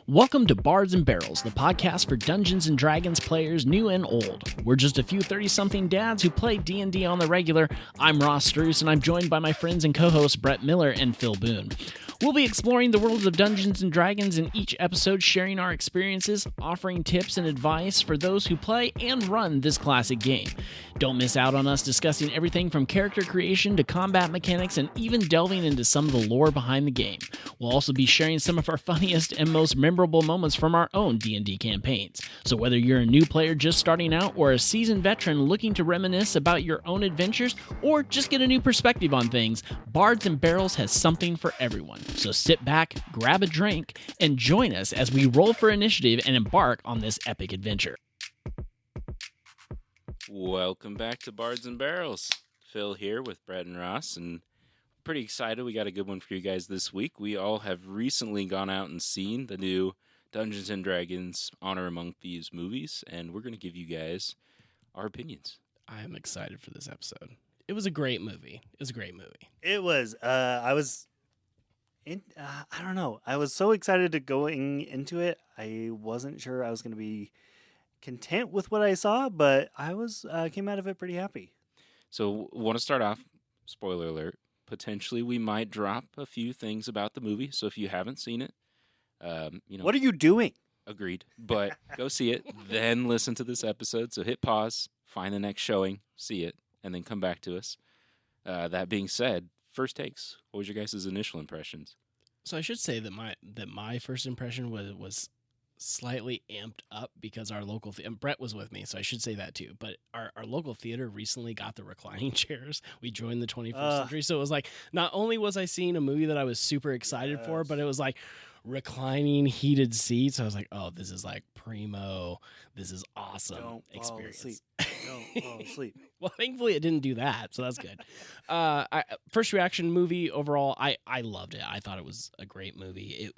Welcome to Bards and Barrels, the podcast for Dungeons & Dragons players new and old. We're just a few 30-something dads who play D&D on the regular. I'm Ross Struess, and I'm joined by my friends and co-hosts Brett Miller and Phil Boone. We'll be exploring the worlds of Dungeons & Dragons in each episode, sharing our experiences, offering tips and advice for those who play and run this classic game. Don't miss out on us discussing everything from character creation to combat mechanics and even delving into some of the lore behind the game. We'll also be sharing some of our funniest and most memorable moments from our own D&D campaigns. So whether you're a new player just starting out or a seasoned veteran looking to reminisce about your own adventures or just get a new perspective on things, Bards and Barrels has something for everyone. So sit back, grab a drink, and join us as we roll for initiative and embark on this epic adventure. Welcome back to Bards and Barrels. Phil here with Brett and Ross, and pretty excited. We got a good one for you guys this week. We all have recently gone out and seen the new Dungeons & Dragons Honor Among Thieves movies, and we're going to give you guys our opinions. I am excited for this episode. It was a great movie. It was. I don't know. I was so excited to going into it. I wasn't sure I was going to be content with what I saw, but I was came out of it pretty happy. So, want to start off, spoiler alert, potentially we might drop a few things about the movie, so if you haven't seen it, What are you doing? Agreed, but go see it, then listen to this episode. So hit pause, find the next showing, see it, and then come back to us. That being said, first takes. What was your guys' initial impressions? So I should say that my first impression was slightly amped up because our local and Brett was with me, so I should say that too. But our local theater recently got the reclining chairs. We joined the 21st century, so it was like not only was I seeing a movie that I was super excited for, but it was like reclining heated seats. I was like, oh, this is like primo. This is awesome. Don't experience. Fall asleep. Don't fall asleep. Well, thankfully it didn't do that, so that's good. First reaction movie overall, I loved it. I thought it was a great movie.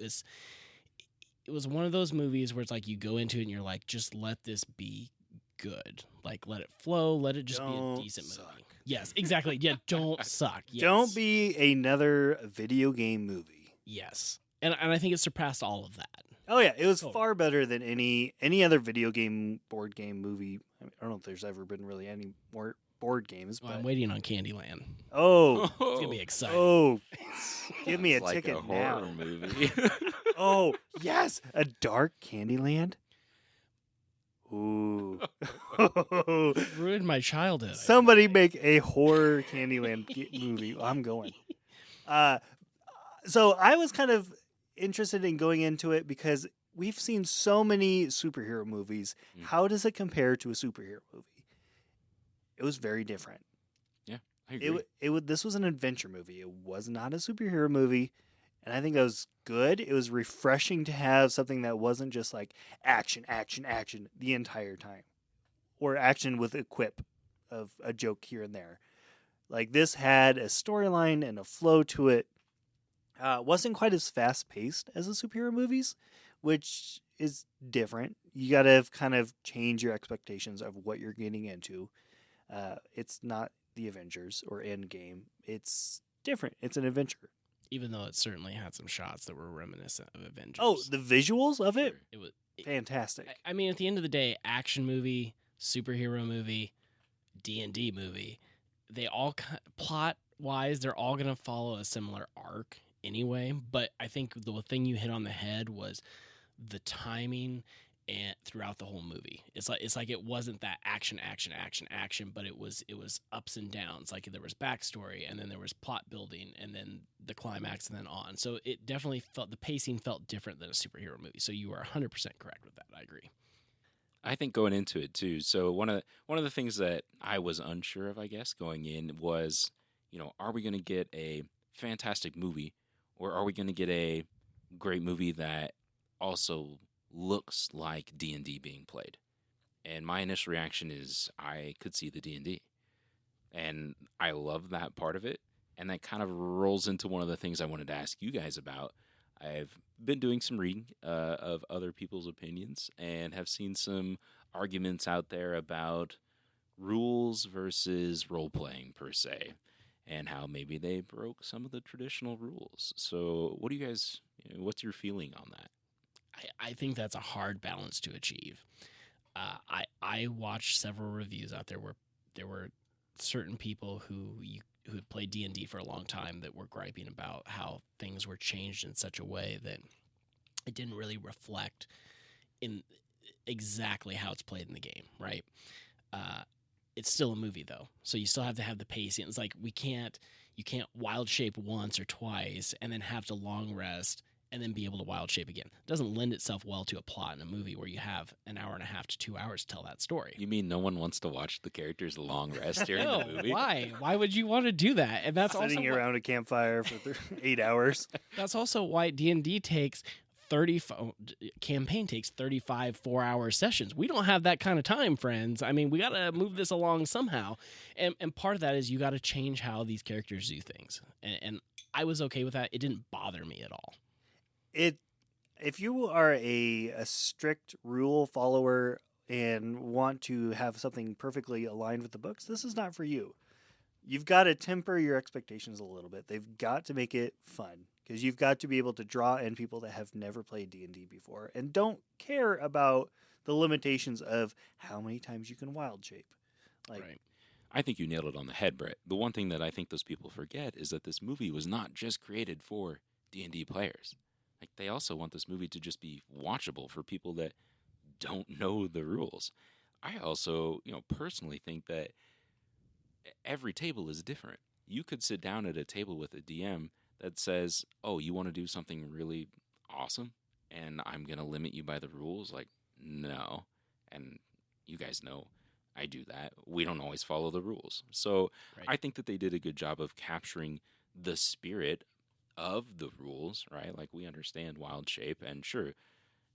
It was one of those movies where it's like you go into it and you're like, just let this be good. Like, let it flow. Let it just Don't be a decent suck. movie. Yes, exactly. Yeah, don't suck. Yes. Don't be another video game movie. Yes. And I think it surpassed all of that. Oh yeah, it was Totally. far better than any other video game, board game movie. I don't know if there's ever been really any more board games, Well, but I'm waiting on Candyland. oh, It's going to be exciting. oh, give me a It's like ticket a horror now. movie. Oh, yes, a dark Candyland. Ooh. Ruined my childhood. Somebody make a horror Candyland movie. I'm going. So I was kind of interested in going into it because we've seen so many superhero movies. Mm. How does it compare to a superhero movie? It was very different. Yeah, I agree. This was an adventure movie. It was not a superhero movie. And I think that was good. It was refreshing to have something that wasn't just like action, action, action the entire time. Or action with a quip of a joke here and there. Like this had a storyline and a flow to it. Wasn't quite as fast paced as the superhero movies, which is different. You got to kind of change your expectations of what you're getting into. It's not the Avengers or Endgame. It's different. It's an adventure. Even though it certainly had some shots that were reminiscent of Avengers. Oh, the visuals of it, It was fantastic. I mean, at the end of the day, action movie, superhero movie, D&D movie, they all plot-wise, they're all going to follow a similar arc anyway. But I think the thing you hit on the head was the timing and throughout the whole movie. It's like it wasn't that action, but it was ups and downs. Like there was backstory, and then there was plot building, and then the climax, and then on. So it definitely the pacing felt different than a superhero movie. So you are 100% correct with that. I agree. I think going into it too. So one of the things that I was unsure of, I guess, going in was, are we going to get a fantastic movie, or are we going to get a great movie that also looks like D&D being played? And my initial reaction is I could see the D&D. And I love that part of it. And that kind of rolls into one of the things I wanted to ask you guys about. I've been doing some reading of other people's opinions and have seen some arguments out there about rules versus role-playing per se, and how maybe they broke some of the traditional rules. So what do you guys, what's your feeling on that? I I think that's a hard balance to achieve. I watched several reviews out there where there were certain people who had played D&D for a long time that were griping about how things were changed in such a way that it didn't really reflect in exactly how it's played in the game, right? It's still a movie though, so you still have to have the pacing. It's like you can't wild shape once or twice and then have to long rest and then be able to wild shape again. It doesn't lend itself well to a plot in a movie where you have an hour and a half to 2 hours to tell that story. You mean no one wants to watch the characters long rest during No, the movie? why? Why would you want to do that? And that's Sitting also around a campfire for 8 hours. that's also why D&D takes 30 campaign takes 35 4-hour sessions. We don't have that kind of time, friends. I mean, we got to move this along somehow. And part of that is you got to change how these characters do things. And I was okay with that. It didn't bother me at all. If you are a strict rule follower and want to have something perfectly aligned with the books, this is not for you. You've got to temper your expectations a little bit. They've got to make it fun because you've got to be able to draw in people that have never played D&D before and don't care about the limitations of how many times you can wild shape. Right. I think you nailed it on the head, Brett. The one thing that I think those people forget is that this movie was not just created for D&D players. Like, they also want this movie to just be watchable for people that don't know the rules. I also, personally think that every table is different. You could sit down at a table with a DM that says, "Oh, you want to do something really awesome, and I'm going to limit you by the rules?" Like, no. And you guys know I do that. We don't always follow the rules. So Right. I think that they did a good job of capturing the spirit of the rules, right? Like, we understand wild shape, and sure,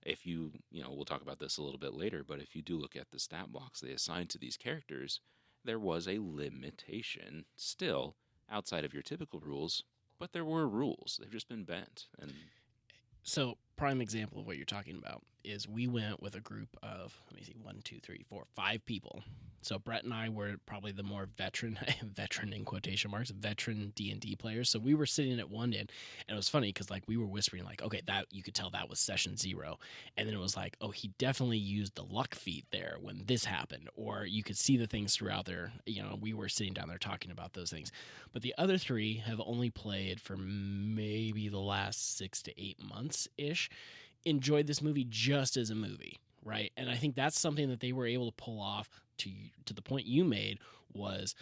if we'll talk about this a little bit later, but if you do look at the stat blocks they assigned to these characters, there was a limitation still outside of your typical rules, but there were rules. They've just been bent. And So, prime example of what you're talking about is we went with a group of, 1, 2, 3, 4, 5 people. So Brett and I were probably the more veteran in quotation marks, veteran D&D players. So we were sitting at one end, and it was funny because like we were whispering like, okay, that you could tell that was session 0, and then it was like, oh, he definitely used the luck feat there when this happened, or you could see the things throughout there. We were sitting down there talking about those things. But the other 3 have only played for maybe the last 6 to 8 months ish. Enjoyed this movie just as a movie, right? And I think that's something that they were able to pull off to the point you made was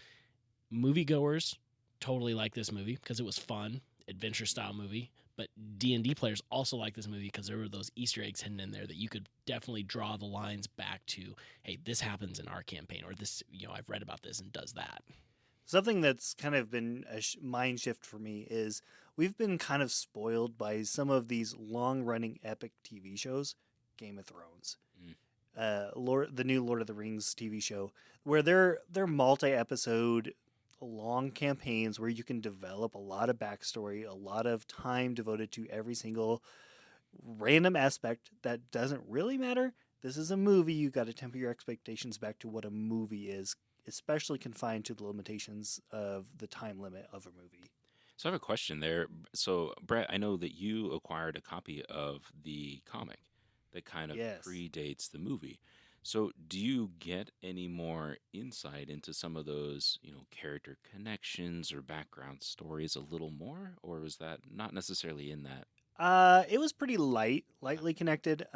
moviegoers totally like this movie because it was fun, adventure style movie, but D&D players also like this movie because there were those Easter eggs hidden in there that you could definitely draw the lines back to, hey, this happens in our campaign, or this, I've read about this and does that. Something that's kind of been a mind shift for me is we've been kind of spoiled by some of these long-running epic TV shows, Game of Thrones, the new Lord of the Rings TV show, where they're multi-episode long campaigns where you can develop a lot of backstory, a lot of time devoted to every single random aspect that doesn't really matter. This is a movie. You got to temper your expectations back to what a movie is, especially confined to the limitations of the time limit of a movie. so I have a question there. So, Brett, I know that you acquired a copy of the comic that kind of Yes. predates the movie. So, do you get any more insight into some of those, character connections or background stories a little more, or was that not necessarily in that? It was pretty lightly connected.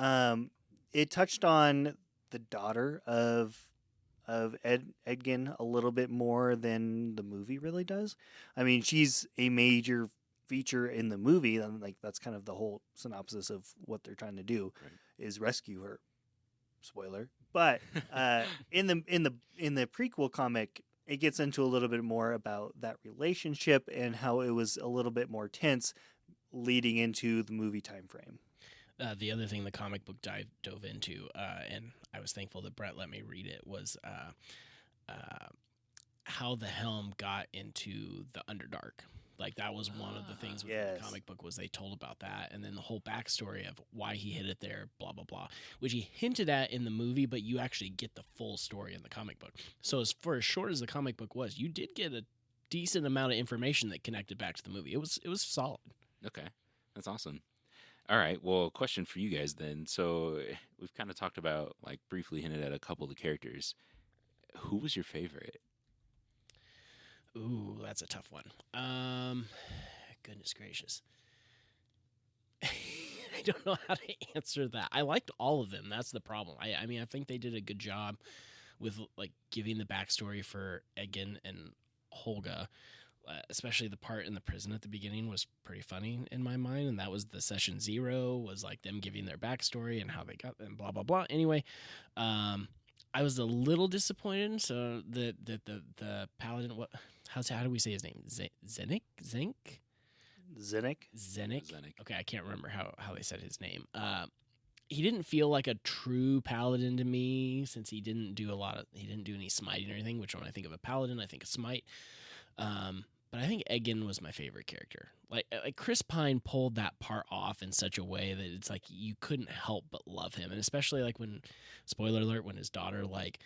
It touched on the daughter of Edgin a little bit more than the movie really does. I mean, she's a major feature in the movie, and like that's kind of the whole synopsis of what they're trying to do is rescue her. Spoiler. But in the prequel comic, it gets into a little bit more about that relationship and how it was a little bit more tense leading into the movie time frame. The other thing the comic book dove into, and I was thankful that Brett let me read it, was how the Helm got into the Underdark. Like, that was one of the things within the comic book was they told about that, and then the whole backstory of why he hid it there, blah, blah, blah, which he hinted at in the movie, but you actually get the full story in the comic book. So as short as the comic book was, you did get a decent amount of information that connected back to the movie. It was solid. Okay, that's awesome. All right. Well, question for you guys then. So we've kind of talked about, like, briefly hinted at a couple of the characters. Who was your favorite? Ooh, that's a tough one. Goodness gracious. I don't know how to answer that. I liked all of them. That's the problem. I mean, I think they did a good job with like giving the backstory for Egan and Holga. Especially the part in the prison at the beginning was pretty funny in my mind, and that was the session 0 was like them giving their backstory and how they got them, blah blah blah. Anyway, I was a little disappointed. So the paladin, how do we say his name? Zenik. Zinnik. Okay, I can't remember how they said his name. He didn't feel like a true paladin to me since he didn't do any smiting or anything, which when I think of a paladin, I think of smite. But I think Egan was my favorite character. Like Chris Pine pulled that part off in such a way that it's like you couldn't help but love him. And especially like when, spoiler alert, when his daughter like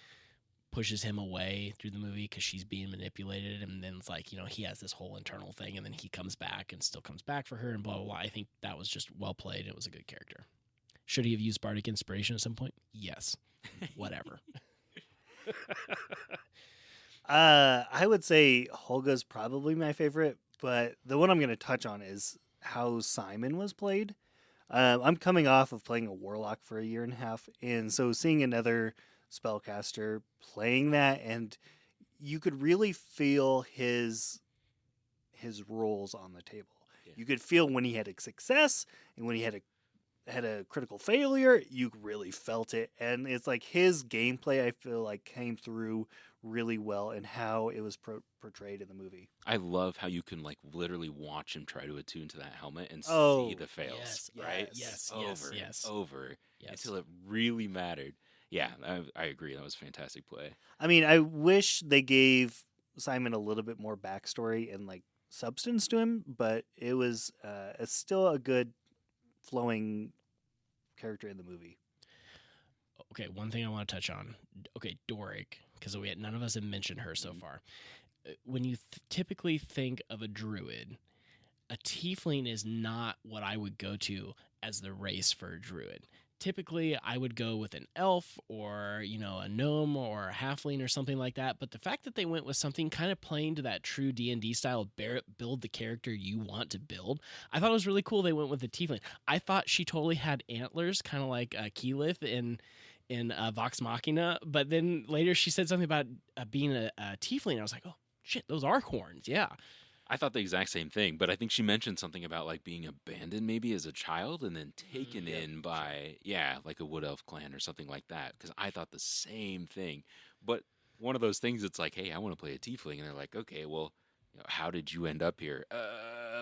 pushes him away through the movie because she's being manipulated, and then it's like, he has this whole internal thing, and then he comes back and still comes back for her and blah blah blah. I think that was just well played. It was a good character. Should he have used bardic inspiration at some point? Yes. Whatever. I would say Holga's probably my favorite, but the one I'm going to touch on is how Simon was played. I'm coming off of playing a warlock for a year and a half, and so seeing another spellcaster playing that, and you could really feel his roles on the table. Yeah. You could feel when he had a success and when he had a critical failure. You really felt it, and it's like his gameplay, I feel like, came through really well and how it was portrayed in the movie. I love how you can, like, literally watch him try to attune to that helmet and Oh, see the fails, yes, right? yes, over yes. and over Yes. until it really mattered. Yeah, I agree. That was a fantastic play. I mean, I wish they gave Simon a little bit more backstory and like substance to him, but it was it's still a good flowing character in the movie. Okay, one thing I want to touch on. Okay, Doric, because none of us have mentioned her so far. When you typically think of a druid, a tiefling is not what I would go to as the race for a druid. Typically, I would go with an elf or, a gnome or a halfling or something like that. But the fact that they went with something kind of playing to that true D&D style, build the character you want to build, I thought it was really cool they went with the tiefling. I thought she totally had antlers, kind of like Keyleth in Vox Machina. But then later she said something about being a tiefling. I was like, oh, shit, those are horns. Yeah. I thought the exact same thing, but I think she mentioned something about, like, being abandoned maybe as a child and then taken in by, like a wood elf clan or something like that, because I thought the same thing. But one of those things, it's like, hey, I want to play a tiefling, and they're like, okay, well, how did you end up here?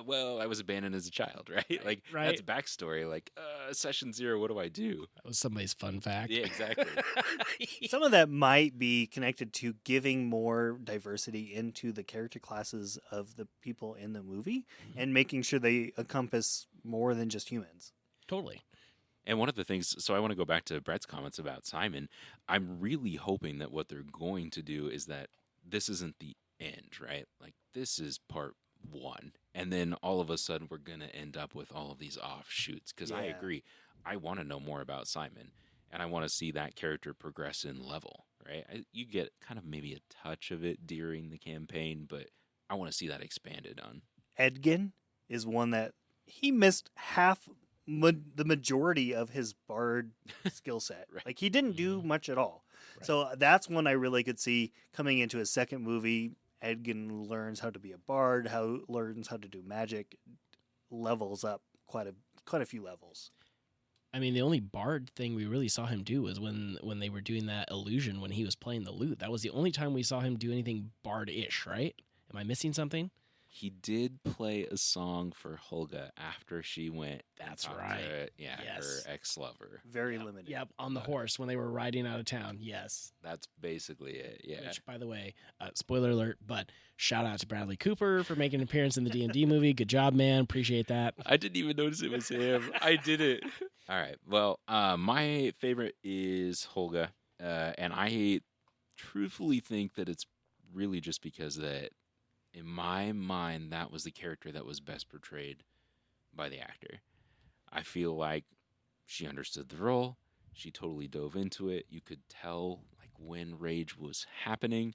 Well, I was abandoned as a child, right? Like, Right. that's backstory. Like, session 0, what do I do? That was somebody's fun fact. Yeah, exactly. Some of that might be connected to giving more diversity into the character classes of the people in the movie and making sure they encompass more than just humans. Totally. And one of the things, so I want to go back to Brett's comments about Simon. I'm really hoping that what they're going to do is that this isn't the end, right? Like, this is part 1. And then all of a sudden we're going to end up with all of these offshoots. Because I Yeah. agree. I want to know more about Simon. And I want to see that character progress in level, right? You get kind of maybe a touch of it during the campaign, but I want to see that expanded on. Edgin is one that he missed the majority of his bard skill set. Right. Like, he didn't do much at all. Right. So that's one I really could see coming into his second movie. Edgin learns how to be a bard, learns how to do magic, levels up quite a few levels. I mean, the only bard thing we really saw him do was when they were doing that illusion when he was playing the lute. That was the only time we saw him do anything bard-ish, right? Am I missing something? He did play a song for Holga after she went. That's and talked right. to, Yes. her ex-lover. Very limited. Yep, on the horse when they were riding out of town. Yes. That's basically it. Yeah. Which, by the way, spoiler alert, but shout out to Bradley Cooper for making an appearance in the D&D movie. Good job, man. Appreciate that. I didn't even notice it was him. I did it. All right. Well, my favorite is Holga, and I truthfully think that it's really just because that, in my mind, that was the character that was best portrayed by the actor. I feel like she understood the role. She totally dove into it. You could tell like when rage was happening.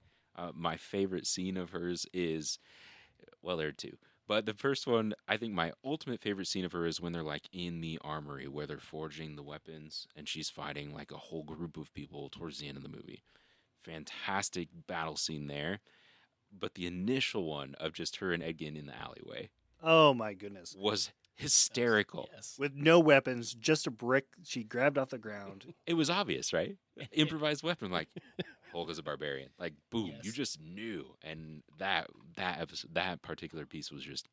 My favorite scene of hers is, well, there are two. But the first one, I think my ultimate favorite scene of her is when they're like in the armory where they're forging the weapons and she's fighting like a whole group of people towards the end of the movie. Fantastic battle scene there. But the initial one of just her and Edgin in the alleyway Oh my goodness. was hysterical. Yes. With no weapons, just a brick she grabbed off the ground. It was obvious, right? Improvised weapon, like Hulk is a barbarian. Like boom, you Yes. just knew, and that episode, that particular piece was just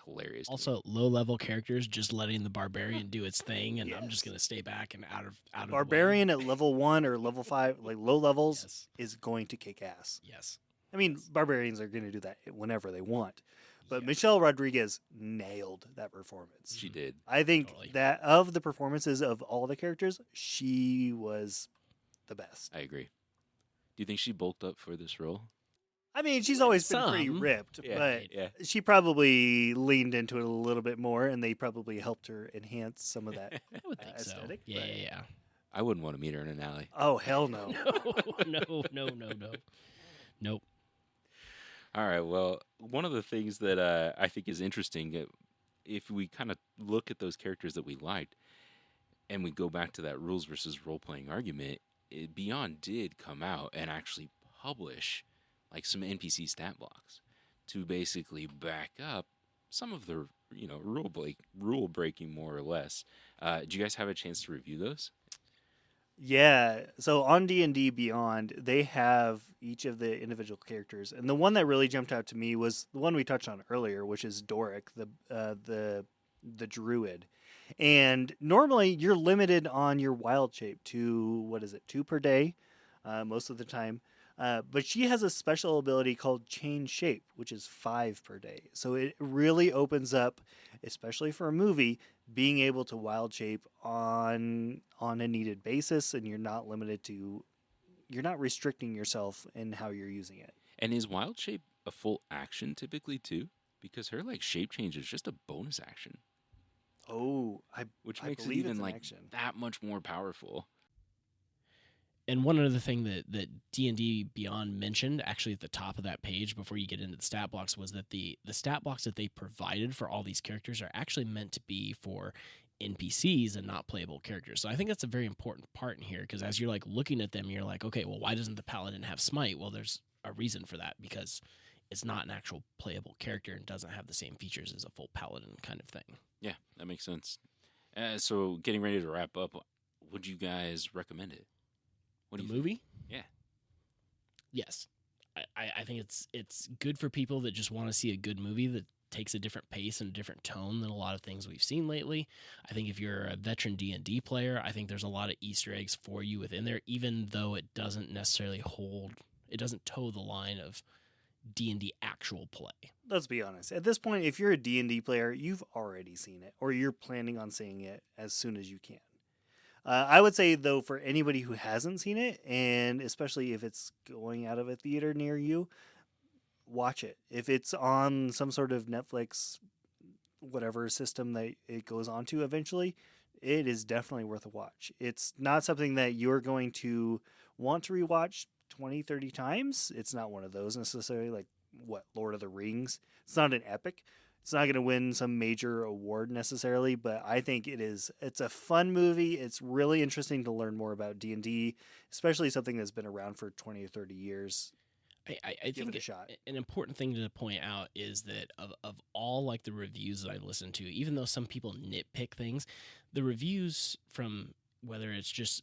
hilarious. to me. Also, low-level characters just letting the barbarian do its thing, and I'm just Yes. gonna stay back and out of the way. Barbarian at level 1 or level 5, like low levels, Yes. is going to kick ass. Yes. I mean, barbarians are going to do that whenever they want. But Yeah. Michelle Rodriguez nailed that performance. She did. I think Totally. that of the performances of all the characters, she was the best. I agree. Do you think she bulked up for this role? I mean, she's always been pretty Some. ripped, Yeah, but yeah. she probably leaned into it a little bit more, and they probably helped her enhance some of that. I would think so. aesthetic, Yeah, but- yeah, I wouldn't want to meet her in an alley. Oh, hell no. yeah. No. Nope. All right. Well, one of the things that I think is interesting, if we kind of look at those characters that we liked, and we go back to that rules versus role playing argument, Beyond did come out and actually publish like some NPC stat blocks to basically back up some of the rule breaking more or less. Do you guys have a chance to review those? Yeah, so on D&D Beyond, they have each of the individual characters, and the one that really jumped out to me was the one we touched on earlier, which is Doric, the druid. And normally you're limited on your wild shape to 2 per day, most of the time. But she has a special ability called Change Shape, which is 5 per day. So it really opens up, especially for a movie, being able to wild shape on a needed basis, and you're not restricting yourself in how you're using it. And is Wild Shape a full action typically too? Because her like shape change is just a bonus action, Oh, which I makes it believe it's even an like action. that much more powerful. And one other thing that D&D Beyond mentioned, actually at the top of that page before you get into the stat blocks, was that the stat blocks that they provided for all these characters are actually meant to be for NPCs and not playable characters. So I think that's a very important part in here, because as you're like looking at them, you're like, okay, well, why doesn't the paladin have smite? Well, there's a reason for that, because it's not an actual playable character and doesn't have the same features as a full paladin kind of thing. Yeah, that makes sense. So getting ready to wrap up, would you guys recommend it? What do The you movie? Yeah. Yes. I think it's good for people that just want to see a good movie that takes a different pace and a different tone than a lot of things we've seen lately. I think if you're a veteran D&D player, I think there's a lot of Easter eggs for you within there, even though it doesn't necessarily it doesn't toe the line of D&D actual play. Let's be honest. At this point, if you're a D&D player, you've already seen it, or you're planning on seeing it as soon as you can. I would say, though, for anybody who hasn't seen it, and especially if it's going out of a theater near you, watch it. If it's on some sort of Netflix, whatever system that it goes onto eventually, it is definitely worth a watch. It's not something that you're going to want to rewatch 20, 30 times. It's not one of those necessarily, like, Lord of the Rings. It's not an epic. It's not going to win some major award necessarily, but I think it's a fun movie. It's really interesting to learn more about D&D, especially something that's been around for 20 or 30 years. I Give think it a shot. an important thing to point out is that of all like the reviews that I've listened to, even though some people nitpick things, the reviews from whether it's just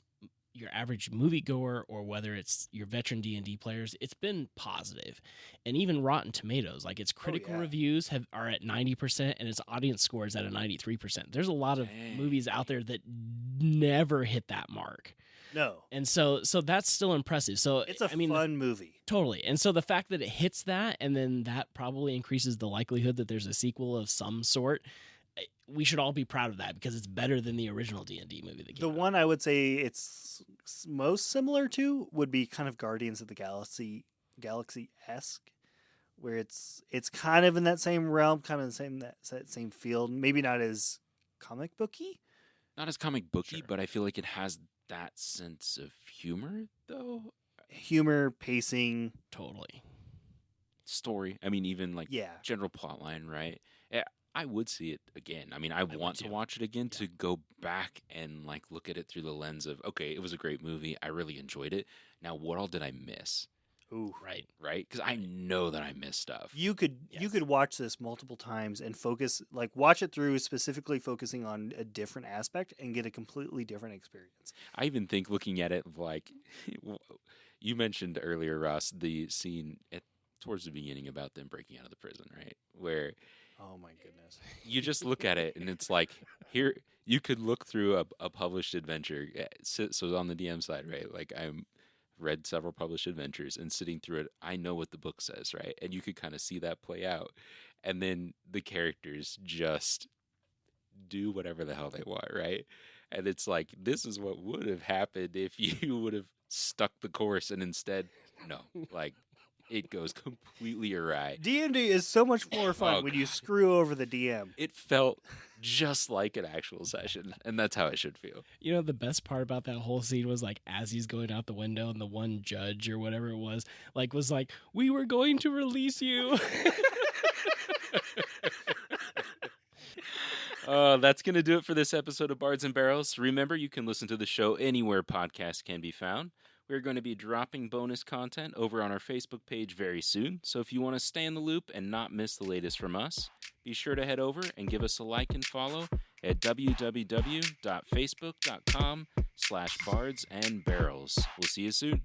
your average moviegoer or whether it's your veteran D&D players, it's been positive. And even Rotten Tomatoes, like its critical yeah. reviews are at 90% and its audience score is at a 93%. There's a lot of Dang. movies out there that never hit that mark. No, And so that's still impressive. So it's a I mean, fun movie. totally. And so the fact that it hits that, and then that probably increases the likelihood that there's a sequel of some sort. We should all be proud of that because it's better than the original D&D movie that came The out. one I would say it's most similar to would be kind of Guardians of the Galaxy-esque, where it's kind of in that same realm, kind of the same that same field. Maybe not as comic booky, not as comic booky, Sure. but I feel like it has that sense of humor, though. Humor, pacing, Totally. Story. I mean, even like yeah. general plot line, right? I would see it again. I mean, I would want to too. watch it again Yeah. to go back and like look at it through the lens of, okay, it was a great movie. I really enjoyed it. Now, what all did I miss? Ooh. Right. Right? Because I know that I missed stuff. You could Yes. watch this multiple times and watch it through specifically focusing on a different aspect and get a completely different experience. I even think looking at it like you mentioned earlier, Ross, the scene towards the beginning about them breaking out of the prison, right? Where Oh my goodness. you just look at it and it's like here you could look through a published adventure. So on the DM side, right? Like I'm read several published adventures and sitting through it, I know what the book says, right? And you could kind of see that play out. And then the characters just do whatever the hell they want, right? And it's like, this is what would have happened if you would have stuck the course, and instead, no, like it goes completely awry. D&D is so much more fun Oh, when you God. screw over the DM. It felt just like an actual session, and that's how it should feel. You know, the best part about that whole scene was like as he's going out the window and the one judge or whatever it was like, we were going to release you. That's going to do it for this episode of Bards and Barrels. Remember, you can listen to the show anywhere podcasts can be found. We're going to be dropping bonus content over on our Facebook page very soon. So if you want to stay in the loop and not miss the latest from us, be sure to head over and give us a like and follow at www.facebook.com/bardsandbarrels. We'll see you soon.